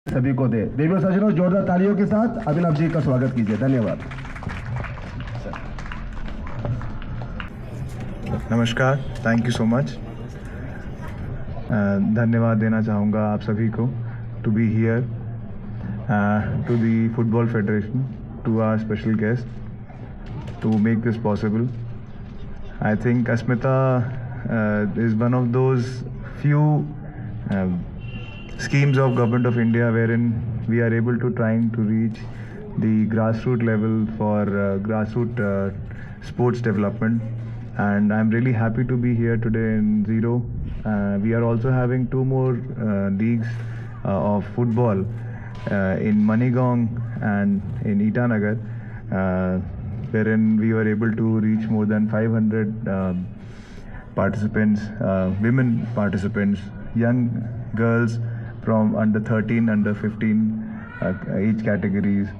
सभी को दे। देवियों सज्जनों, जोरदार तालियों के साथ अभिनव जी का स्वागत कीजिए। धन्यवाद। नमस्कार, थैंक यू सो मच। धन्यवाद देना चाहूँगा आप सभी को to be here to the football federation, to our special guest to make this possible. I think Asmita is one of those few schemes of Government of India wherein we are able to trying to reach the grassroots level for grassroots sports development, and I'm really happy to be here today in Zero. We are also having two more leagues of football in Manigong and in Itanagar, wherein we were able to reach more than 500 participants, women participants, young girls from under 13, under 15 age categories,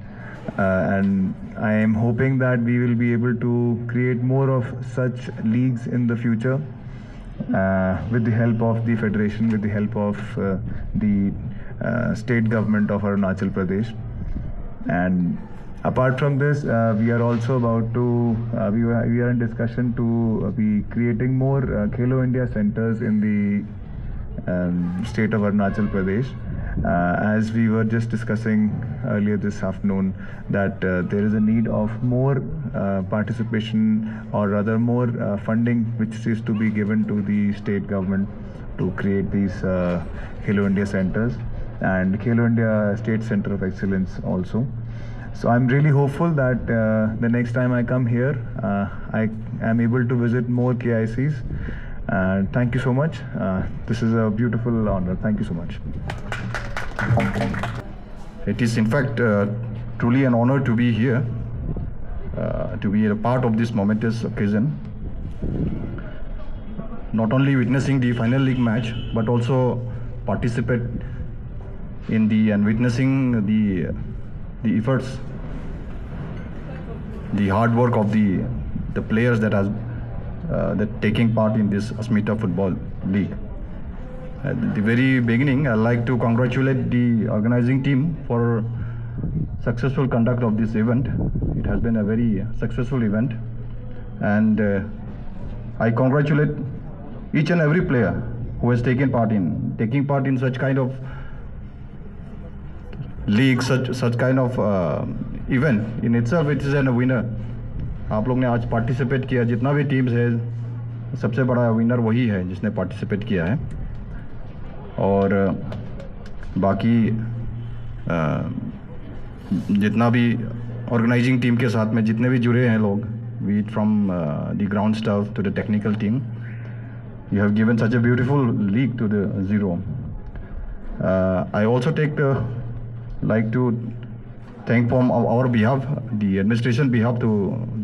and I am hoping that we will be able to create more of such leagues in the future with the help of the federation, with the help of the state government of Arunachal Pradesh. And apart from this, we are also about to, we are in discussion to be creating more Khelo India centers in the state of Arunachal Pradesh. As we were just discussing earlier this afternoon, that there is a need of more participation, or rather more funding which is to be given to the state government to create these Khelo India centers and Khelo India State Center of Excellence also. So I'm really hopeful that the next time I come here, I am able to visit more KICs. Thank you so much. This is a beautiful honor. Thank you so much. It is in fact truly an honor to be here, to be a part of this momentous occasion. Not only witnessing the final league match, but also participate in the and witnessing the efforts, the hard work of the players that has that taking part in this Asmita Football League. At the very beginning, I'd like to congratulate the organizing team for successful conduct of this event. It has been a very successful event, and I congratulate each and every player who has taken part in such kind of league, such kind of event. In itself it is a winner. आप लोग ने आज participate किया, जितना भी teams है, सबसे बड़ा विनर वही है जिसने पार्टिसिपेट किया है. और बाकी जितना भी ऑर्गेनाइजिंग टीम के साथ में जितने भी जुड़े हैं लोग, be it from the ground staff to the technical team, you have given such a beautiful league to the Zero. I also like to thank from our behalf, the administration behalf, to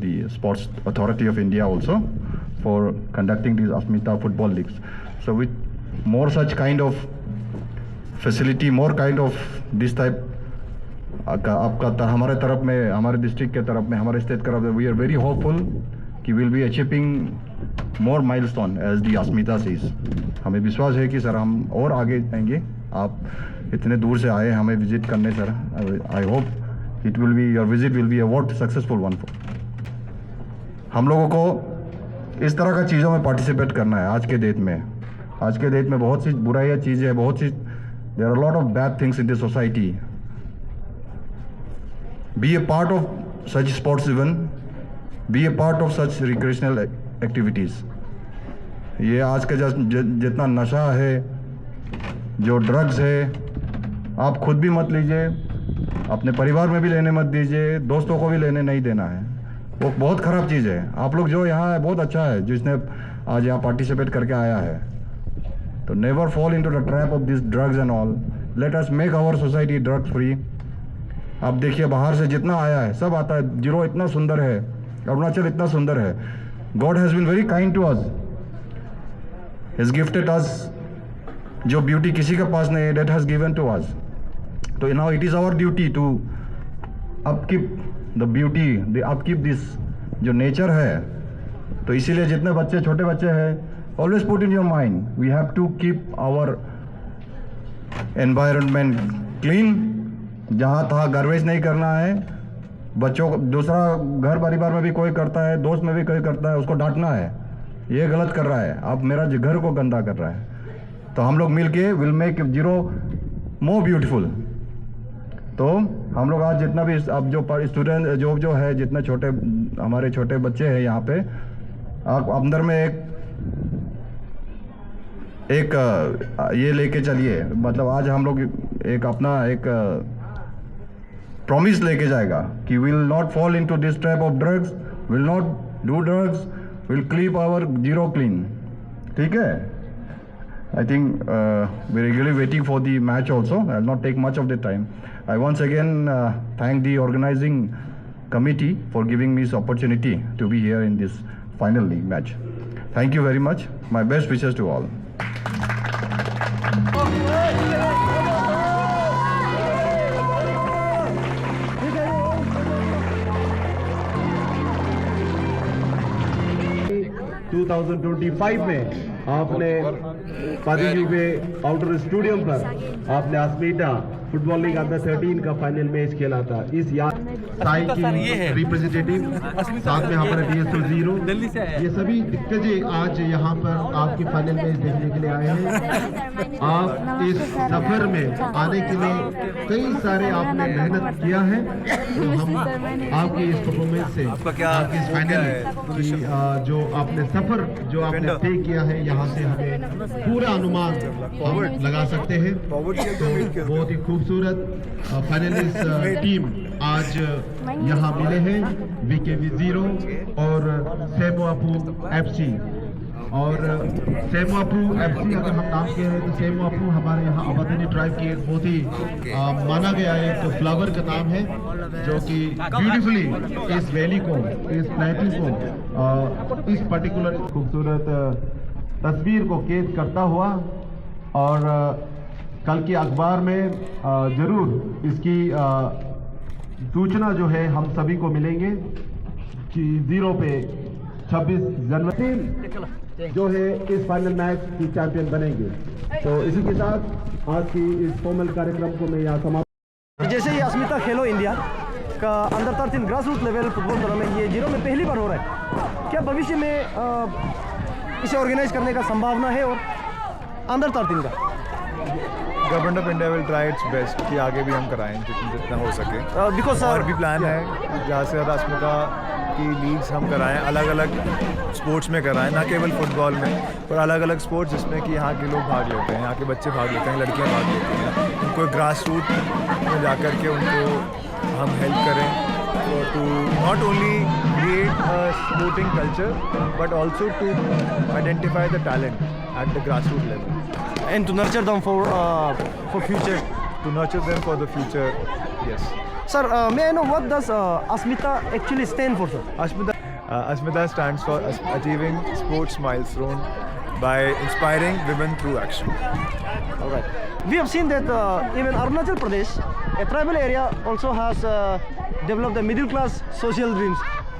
the Sports Authority of India also for conducting these Asmita football leagues. So with more such kind of facility, more kind of this type, आपका हमारे तरफ में, हमारे district के तरफ में, हमारे state तरफ में, we are very hopeful कि we'll be achieving more milestone as the Asmita says. हमें विश्वास है कि सर हम और आगे जाएंगे. आप इतने दूर से आए हमें विजिट करने sir. I hope it will be, your visit will be a what successful one. हम लोगों को इस तरह का चीज़ों में पार्टिसिपेट करना है. आज के डेट में बहुत सी बुराइयाँ चीज़ें हैं, बहुत सी, there are lot of bad things in this society. Be a part of such sports event, be a part of such recreational activities. ये आज का जितना नशा है, जो ड्रग्स है, आप खुद भी मत लीजिए, अपने परिवार में भी लेने मत दीजिए, दोस्तों को भी लेने नहीं देना है. वो बहुत ख़राब चीज़ है. आप लोग जो यहाँ है बहुत अच्छा है, जिसने आज यहाँ पार्टिसिपेट करके आया है. तो never fall into the trap of this drugs and all. Let us make our society drug free. आप देखिए बाहर से जितना आया है सब आता है. जीरो इतना सुंदर है, अरुणाचल इतना सुंदर है. God has been very kind to us, has gifted us. जो ब्यूटी किसी के पास नहीं है, that has given to us. तो now it is our duty to upkeep the beauty, the upkeep this जो नेचर है. तो इसीलिए जितने बच्चे, छोटे बच्चे हैं, always put in your mind, we have to keep our environment clean, जहाँ तहाँ गार्बेज नहीं करना है। बच्चों को दूसरा घर परिवार में भी कोई करता है, दोस्त में भी कोई करता है, उसको डांटना है, ये गलत कर रहा है, आप मेरा घर को गंदा कर रहा है। तो हम लोग मिल के will make zero more beautiful. तो हम लोग आज जितना भी अब जो स्टूडेंट जो है, जितने छोटे हमारे छोटे बच्चे हैं यहाँ पे, आप अंदर में एक ये लेके चलिए, मतलब आज हम लोग एक अपना एक प्रॉमिस लेके जाएगा कि will not fall into this type of drugs, will not do drugs, will keep our zero clean. ठीक है? I think we're eagerly waiting for the match also. I'll not take much of the time. I once again thank the organizing committee for giving me this opportunity to be here in this final league match. Thank you very much. My best wishes to all. में आपने पादीजी पे outer stadium पर आपने अस्मिता football league under 13 का final match खेला था। इस साई की रिप्रेजेंटेटिव साथ में यहाँ पर DSO 0 ये सभी दिग्गज आज यहाँ पर आपकी फाइनल मैच देखने के लिए आए हैं। आप इस सफर में आने के लिए कई सारे आपने मेहनत किया है, तो हम आपकी इस परफॉर्मेंस से आपकी इस फाइनल की जो आपने सफर जो आपने तय किया है, यहाँ से हमें पूरा अनुमान हम लगा सकते हैं। तो बहुत ही खूबसूरत फाइनलिस्ट टीम आज यहाँ मिले हैं, VKV 0 और सेमोआपू FC। और सेमोआपू FC अगर हम नाम कह रहे हैं तो सेमोआपू हमारे यहाँ अवधनी ट्राइब की एक बहुत ही माना गया एक फ्लावर का नाम है, जो कि ब्यूटीफुली इस वैली को, इस प्लेटिंग को, इस पर्टिकुलर खूबसूरत तस्वीर को कैद करता हुआ। और कल के अखबार में जरूर इसकी सूचना जो है हम सभी को मिलेंगे कि 0 पे 26 जनवरी जो है इस फाइनल मैच की चैंपियन बनेंगे। तो इसी के साथ आज की इस फॉर्मल कार्यक्रम को मैं यहाँ समाप्त। जैसे ही अस्मिता खेलो इंडिया का under 13 grass root level football tournament ये 0 में पहली बार हो रहा है, क्या भविष्य में इसे ऑर्गेनाइज करने का संभावना है? और अंडर 13 का government of India will try it's best कि आगे भी हम कराएं जितना हो सके। बिकॉज और भी प्लान है ज़्यादा से ज़्यादा अस्मिता की लीग्स हम कराएं, अलग अलग स्पोर्ट्स में कराएं, ना केवल फुटबॉल में पर अलग अलग स्पोर्ट्स जिसमें कि यहाँ के लोग भाग लेते हैं, यहाँ के बच्चे भाग लेते हैं, लड़कियाँ भाग लेती हैं। उनको ग्रास रूट में जा कर के उनको हम हेल्प करें to not only create a sporting culture but also to identify the talent at the grassroots level and to nurture them for future. To nurture them for the future, yes. Sir, may I know what does Asmita actually stand for, sir? Asmita stands for achieving sports milestone by inspiring women through action. All right. We have seen that even Arunachal Pradesh, a tribal area, also has developed the middle class social dreams.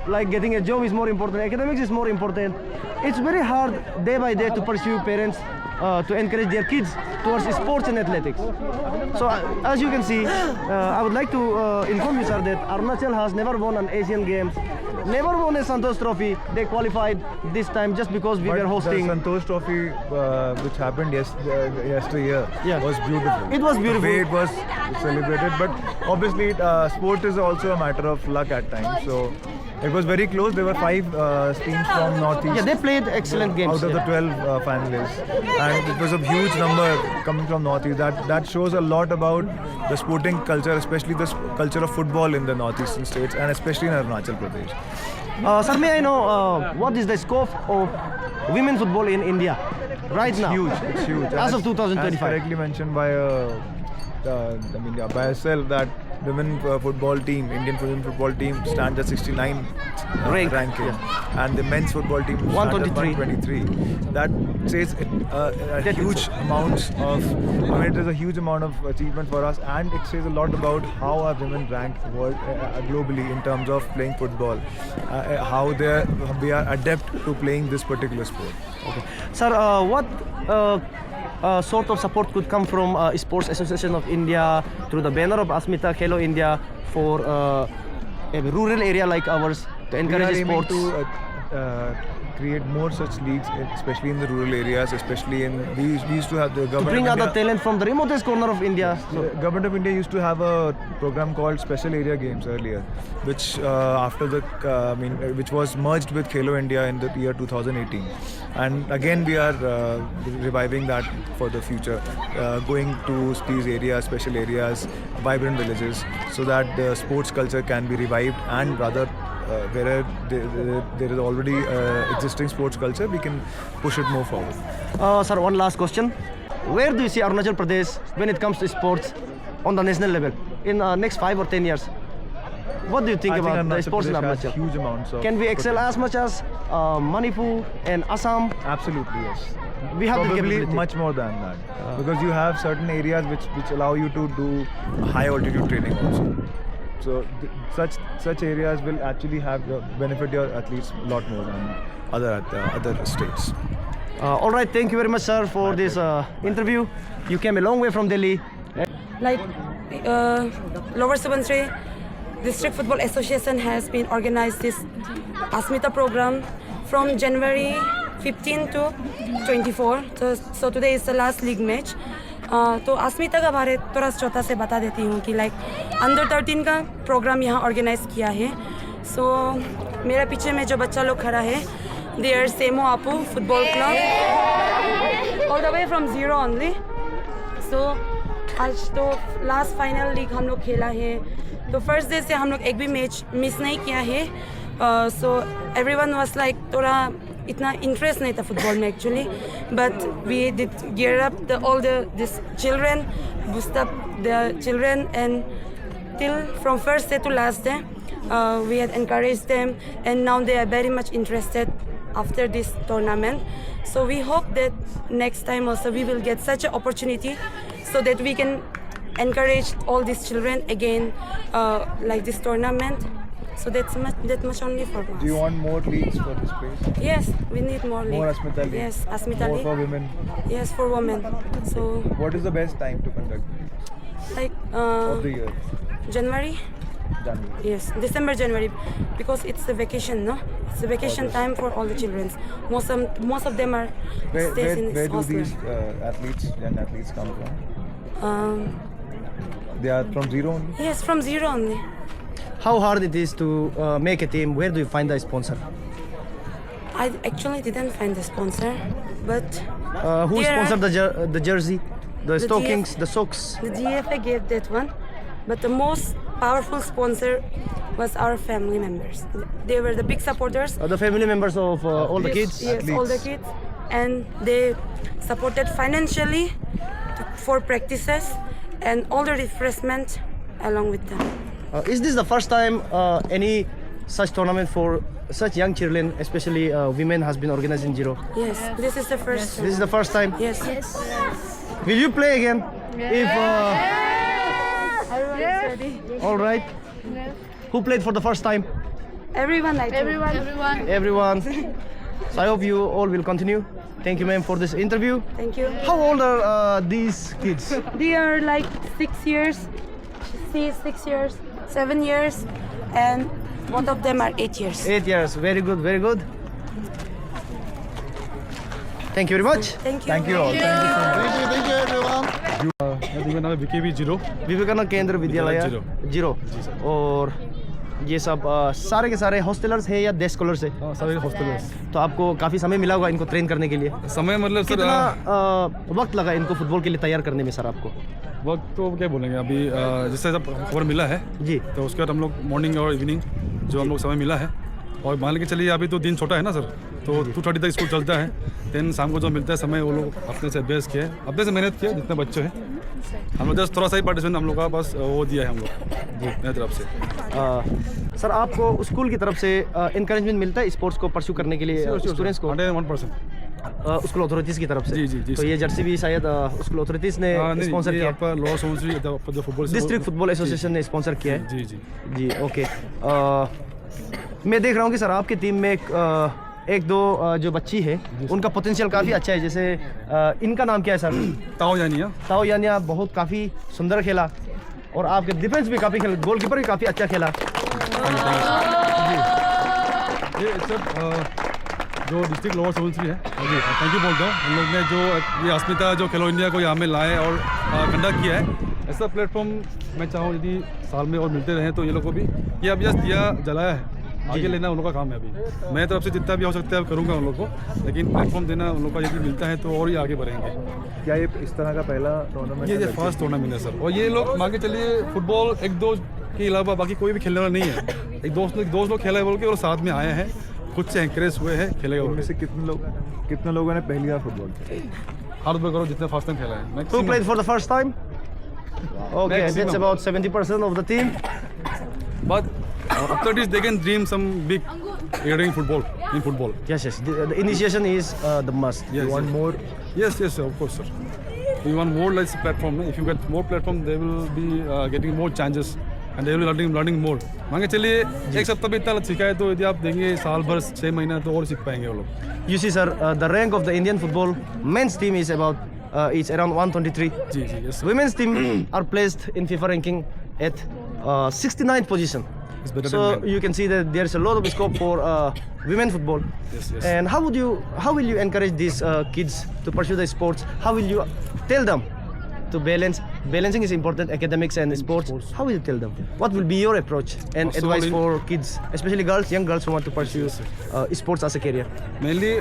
Like getting a job is more important, academics is more important. It's very hard day by day to pursue parents to encourage their kids towards sports and athletics. So as you can see, I would like to inform you, sir, that Arunachal has never won an Asian Games, never won a Santosh Trophy. They qualified this time just because we were hosting. The Santosh Trophy, which happened yesteryear, was beautiful. It was beautiful. The way it was celebrated, but obviously sport is also a matter of luck at times. So it was very close. There were 5 teams from Northeast. Yeah, they played excellent games. Out of the 12 finalists. And it was a huge number coming from Northeast. That shows a lot about the sporting culture, especially the culture of football in the Northeastern states and especially in Arunachal Pradesh. Sir, may I know what is the scope of women football in India right now? It's huge. As of 2025. As correctly mentioned by by herself that women football team, Indian women football team stands at 69 ranking, and the men's football team stands at 123. That says a huge amount of. I mean, it is a huge amount of achievement for us, and it says a lot about how our women rank globally in terms of playing football, how they are adept to playing this particular sport. Okay, sir. What sort of support could come from Sports Association of India through the banner of Asmita Khelo India for a rural area like ours to We are encourage aiming sports? to create more such leagues, especially in the rural areas, especially in we used to have the To government bring of other India, talent from the remotest corner of India. the government of India used to have a program called Special Area Games earlier, which after the which was merged with Khelo India in the year 2018, and again we are reviving that for the future, going to these areas, special areas, vibrant villages, so that the sports culture can be revived, and rather where there is already existing sports culture, we can push it more forward. Sir, one last question. Where do you see Arunachal Pradesh when it comes to sports on the national level in next 5 or 10 years? What do you think I think about the Arunachal sports in Pradesh has Arunachal? huge amounts of Can we excel potential. as much as Manipur and Assam? Absolutely, yes. We have the Probably capability. much more than that, because you have certain areas which allow you to do high altitude training also. So such areas will actually have benefit your athletes a lot more than other states. All right, thank you very much, sir, for this interview. You came a long way from Delhi. Like Lower Subansiri District Football Association has been organized this Asmita program from January 15 to 24. So today is the last league match. तो अस्मिता का बारे थोड़ा छोटा से बता देती हूँ कि लाइक अंडर 13 का प्रोग्राम यहाँ ऑर्गेनाइज किया है. सो मेरा पीछे में जो बच्चा लोग खड़ा है, दे are Semo Apu football club all the way from zero only. So आज तो लास्ट फाइनल लीग हम लोग खेला है, तो फर्स्ट डे से हम लोग एक भी मैच मिस नहीं किया है. सो एवरीवन वाज लाइक थोड़ा इतना इंटरेस्ट नहीं था फुटबॉल में actually, but we did gear up all this children, boost up the children, and till from first day to last day we had encouraged them, and now they are very much interested after this tournament. So we hope that next time also we will get such an opportunity so that we can encourage all these children again like this tournament. So that much only for us. Do you want more leagues for this place? Yes, we need more leagues. More Asmita league? Yes, Asmita More league. for women? Yes, for women. So What is the best time to conduct like of the year? January. January. Yes, December, January, because it's the vacation, no? It's the vacation time for all the children. Most of them are Where stays in do hostel. these young athletes come from? They are from zero only? Yes, from zero only. How hard it is to make a team? Where do you find the sponsor? I actually didn't find the sponsor, but Who there are- sponsored the jersey, the stockings, GF the socks? the GFA gave that one, but the most powerful sponsor was our family members. They were the big supporters. The family members of all the kids? Yes, all the kids, and they supported financially for practices and all the refreshment along with them. Is this the first time any such tournament for such young children, especially women, has been organized in Zero? Yes, this is the first. This is the first time. Yes. Will you play again? If Everyone is ready. all right. Who played for the first time? Everyone like Everyone. So I hope you all will continue. Thank you, ma'am, for this interview. Thank you. How old are these kids? They are like 6 years. She is 6 years, 7 years, and both of them are 8 years. 8 years. Very good. Very good. Thank you very much. Thank you. Thank you all. Thank you so much. मेरा नाम है विकेवी zero. Vivekananda केंद्र विद्यालय zero. Zero. और ये सब सारे के सारे हॉस्टलर्स हैं या डे स्कॉलर्स हैं? सारे हॉस्टलर्स. तो आपको काफ़ी समय मिला होगा इनको ट्रेन करने के लिए. समय मतलब सर कितना वक्त लगा इनको फुटबॉल के लिए तैयार करने में सर आपको? वक्त तो क्या बोलेंगे अभी जैसे जब खबर मिला है जी. तो उसके बाद हम लोग मॉर्निंग और इवनिंग जो हम लोग समय मिला है, और मान के चलिए अभी तो दिन छोटा है ना सर, तो 2:30 तक स्कूल चलता है. देन शाम को जो मिलता है समय वो लोग अपने से अभ्यास किए, अपने से मेहनत किए जितने बच्चे हैं. हम लोग जस्ट थोड़ा सा ही पार्टिसिपेंट हम लोग का बस वो दिया है हम लोग मेरी तरफ से. सर आपको स्कूल की तरफ से इनकरेजमेंट मिलता है स्पोर्ट्स को परस्यू करने के लिए स्टूडेंट्स को? 100%. स्कूल अथॉरिटीज़ की तरफ से? जी, जी, जी, तो सर. ये जर्सी भी शायद स्कूल अथॉरिटीज़ ने स्पॉन्सर किया? आपका लोअर सुबनसिरी जो फुटबॉल डिस्ट्रिक्ट फुटबॉल एसोसिएशन ने स्पॉन्सर किया है? जी जी. जी. ओके. मैं देख रहा हूँ कि सर आपकी टीम में एक एक दो जो बच्ची है उनका पोटेंशियल काफ़ी अच्छा है, जैसे इनका नाम क्या है सर? ताओ यानिया। ताओ यानिया बहुत काफ़ी सुंदर खेला और आपके डिफेंस भी काफ़ी खेला, गोलकीपर भी काफ़ी अच्छा खेला। ये सब जो डिस्ट्रिक्ट लोअर सुबनसिरी है, जी थैंक यू बोलता हूँ। हम लोग ने जो ये अस्मिता जो खेलो इंडिया को यहाँ में लाए और कंडक्ट किया है, ऐसा प्लेटफॉर्म मैं चाहूँ यदि साल में और मिलते रहें तो ये लोग को भी, ये अब जस्ट दिया जलाया है, आगे लेना उन लोगों का काम है। अभी मैं तरफ से जितना भी हो सकता है करूँगा उन लोग को, लेकिन प्लेटफॉर्म देना उन लोग का यदि मिलता है तो और ही आगे बढ़ेंगे। क्या ये इस तरह का पहला टूर्नामेंट? ये फर्स्ट टूर्नामेंट है सर, और ये लोग मान के चलिए फुटबॉल एक दो के अलावा बाकी कोई भी खेलने वाला नहीं है। एक दोस्त लोग खेला है बोल के और साथ में आए हैं, खुद से एंकरेज हुए हैं खेलेगा। उनमें से कितने लोगों ने पहली बार फुटबॉल खेला? हाथ ऊपर करो जितने फर्स्ट टाइम खेला है। Who played for the first time? Okay, that's about 70% of the team. But after this they can dream some big regarding football, in football. Yes, yes. The initiation is the must. Yes, You want more? Yes, of course, sir. We want more like platform. If you get more platform, they will be getting more chances and they will be learning more. मान के चलिए एक सप्ताह भी इतना सीखा है तो यदि आप देंगे साल भर 6 महीना तो और सीख पाएंगे वो लोग। You see, sir, the rank of the Indian football men's team is about it's around 123. Ji, yes. Women's team are placed in FIFA ranking at 69th position. It's better So than men. you can see that there's a lot of scope for women football. Yes. And how will you encourage these kids to pursue the sports? How will you tell them to balance? Balancing is important, academics and sports. How will you tell them? What will be your approach and So advice in- for kids, especially girls, young girls who want to pursue sports as a career? Mainly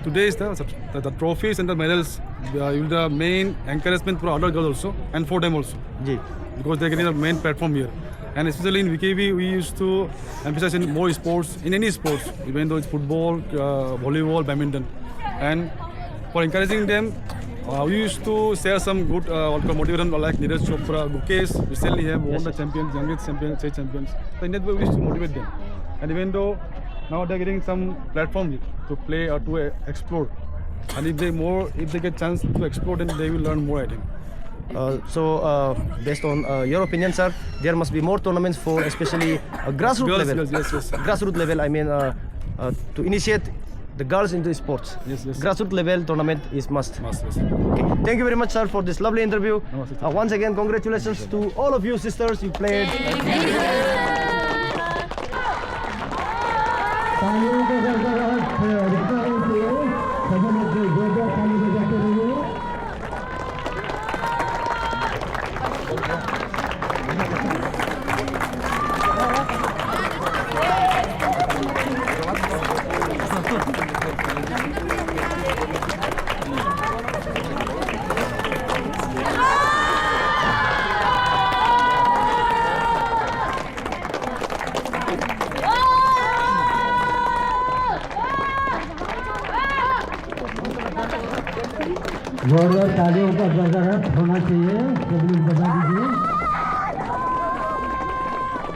today is the trophies and the medals will the main encouragement for other girls also and for them also, ji. because they're getting the main platform here. And especially in VKB, we used to emphasize in more sports, in any sports, even though it's football, volleyball, badminton. And for encouraging them, we used to share some good motivation like Neeraj Chopra, Gukesh, recently have won the champions, youngest champions, state champions. So in that way, we used to motivate them. And even though now they're getting some platform to play or to explore. And if they get chance to explore, then they will learn more, I think. So, based on your opinion, sir, there must be more tournaments for especially grassroots Girls, level. yes. Grassroots level, I mean, to initiate the girls into sports. Yes. Grassroots level tournament is must. Yes. Okay. Thank you very much, sir, for this lovely interview. Namaste. Once again, congratulations to all of you sisters. You played. तालियों के गड़गड़ाहट से रुकना नहीं चाहिए, सभी लोग जोरदार ताली बजाते रहिए। जोरदार तालियों का गड़गड़ाहट होना चाहिए, सभी लोग बजा दीजिए।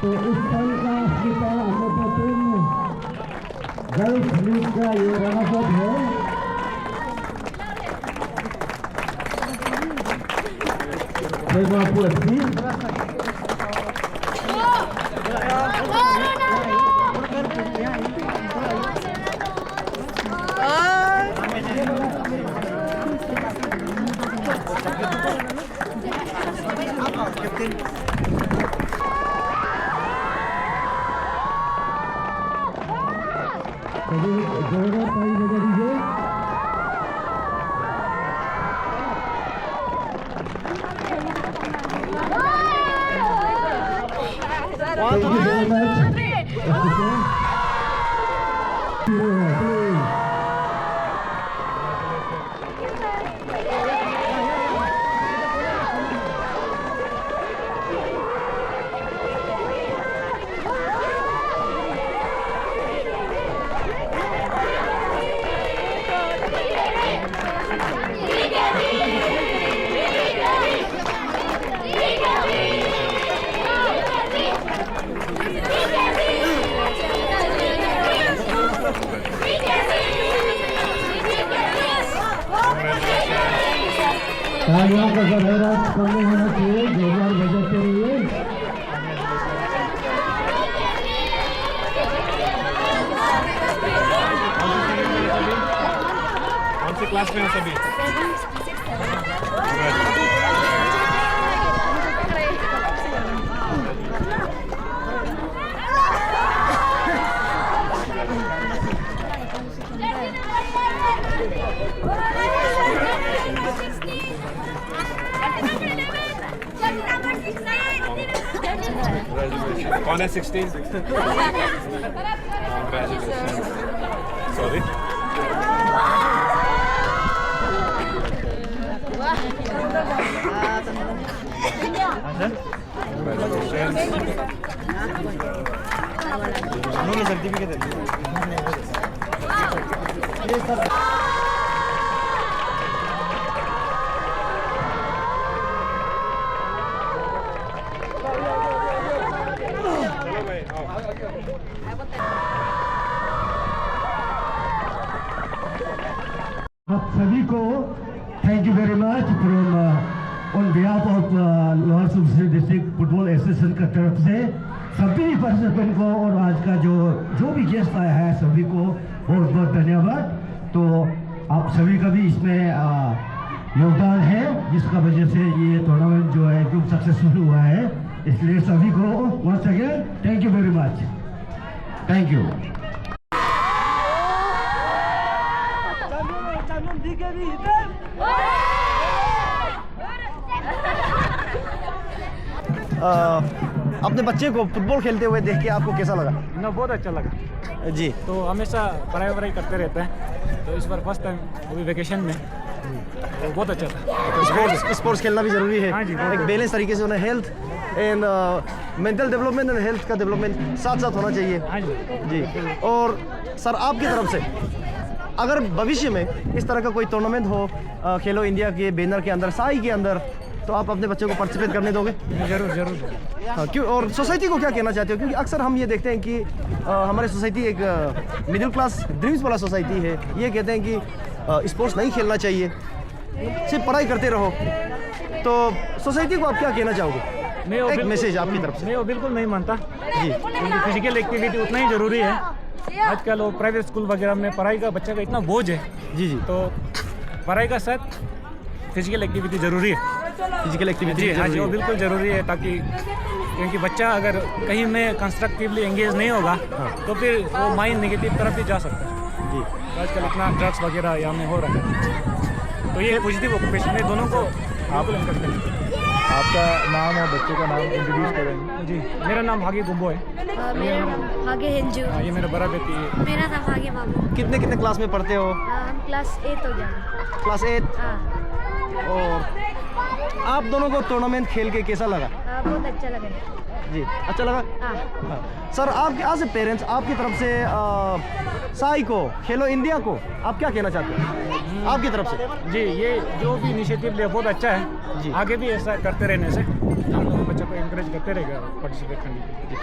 तो इस साल का अस्मिता अंडर 13 गर्ल्स लीग का ये रनअप है। शेखवापुर FC जोरदार ताली बजा दीजिए। Thank you very much. तालियों का गड़गड़ाहट कम नहीं होना चाहिए, जोरदार बजाते रहिए। क्लास में हो सभी? कौन है 16? सॉरी। आप सभी को thank you very much from on behalf of lower Subansiri district football association का तरफ से सभी पार्टिसिपेंट को और आज का जो भी गेस्ट आया है सभी को बहुत बहुत धन्यवाद। तो आप सभी का भी इसमें योगदान है जिसका वजह से ये टूर्नामेंट जो है एकदम सक्सेसफुल हुआ है, इसलिए सभी को once again thank you very much. Thank you. अपने बच्चे को फुटबॉल खेलते हुए देख के आपको कैसा लगा? ना बहुत अच्छा लगा जी। तो हमेशा पढ़ाई करते रहते हैं, तो इस बार फर्स्ट टाइम अभी वेकेशन में, तो बहुत अच्छा था। स्पोर्ट्स खेलना भी जरूरी है। हाँ जी, एक बैलेंस तरीके से उन्हें health and mental development and health का डेवलपमेंट साथ साथ होना चाहिए। हाँ जी जी। और सर आपकी तरफ से अगर भविष्य में इस तरह का कोई टूर्नामेंट हो खेलो इंडिया के बैनर के अंदर, साई के अंदर, तो आप अपने बच्चों को पार्टिसिपेट करने दोगे? जरूर जरूर। हाँ, क्यों? और सोसाइटी को क्या कहना चाहते हो? क्योंकि अक्सर हम ये देखते हैं कि हमारी सोसाइटी एक मिडिल क्लास ड्रीम्स वाला सोसाइटी है। ये कहते हैं कि स्पोर्ट्स नहीं खेलना चाहिए, सिर्फ पढ़ाई करते रहो। तो सोसाइटी को आप क्या कहना चाहोगे? एक मैसेज आपकी तरफ से। मैं वो बिल्कुल नहीं मानता जी। क्योंकि फिजिकल एक्टिविटी उतना ही ज़रूरी है। आजकल वो प्राइवेट स्कूल वगैरह में पढ़ाई का बच्चा का इतना बोझ है। जी जी। तो पढ़ाई का साथ फिजिकल एक्टिविटी ज़रूरी है। फिजिकल एक्टिविटी जी हाँ जी, वो बिल्कुल ज़रूरी है, ताकि क्योंकि बच्चा अगर कहीं में कंस्ट्रक्टिवली एंगेज नहीं होगा तो फिर वो माइंड नेगेटिव तरफ भी जा सकता है। जी। तो आजकल इतना ड्रग्स वगैरह यहाँ में हो रहा है, तो ये पॉजिटिव ऑक्यूपेशन है, दोनों को आप करते हैं। आपका नाम और बच्चे का नाम इंट्रोड्यूस करेंगे? जी, मेरा नाम भाग्य गुब्बो है। मेरा भाग्य हिंजू। ये मेरा बड़ा बेटी है। मेरा नाम भाग्य बाबू। कितने क्लास में पढ़ते हो? हम क्लास 8 हो गया। क्लास 8। हाँ। और आप दोनों को टूर्नामेंट खेल के कैसा लगा? बहुत अच्छा लगा। जी, अच्छा लगा। हाँ। सर आपके आज से पेरेंट्स आपकी तरफ से साई को, खेलो इंडिया को आप क्या कहना चाहते हैं आपकी तरफ से? जी, ये जो भी इनिशिएटिव लिया बहुत अच्छा है जी। आगे भी ऐसा करते रहने से हम लोग बच्चों को इंकरेज करते रहेगा पार्टिसिपेट करने के लिए।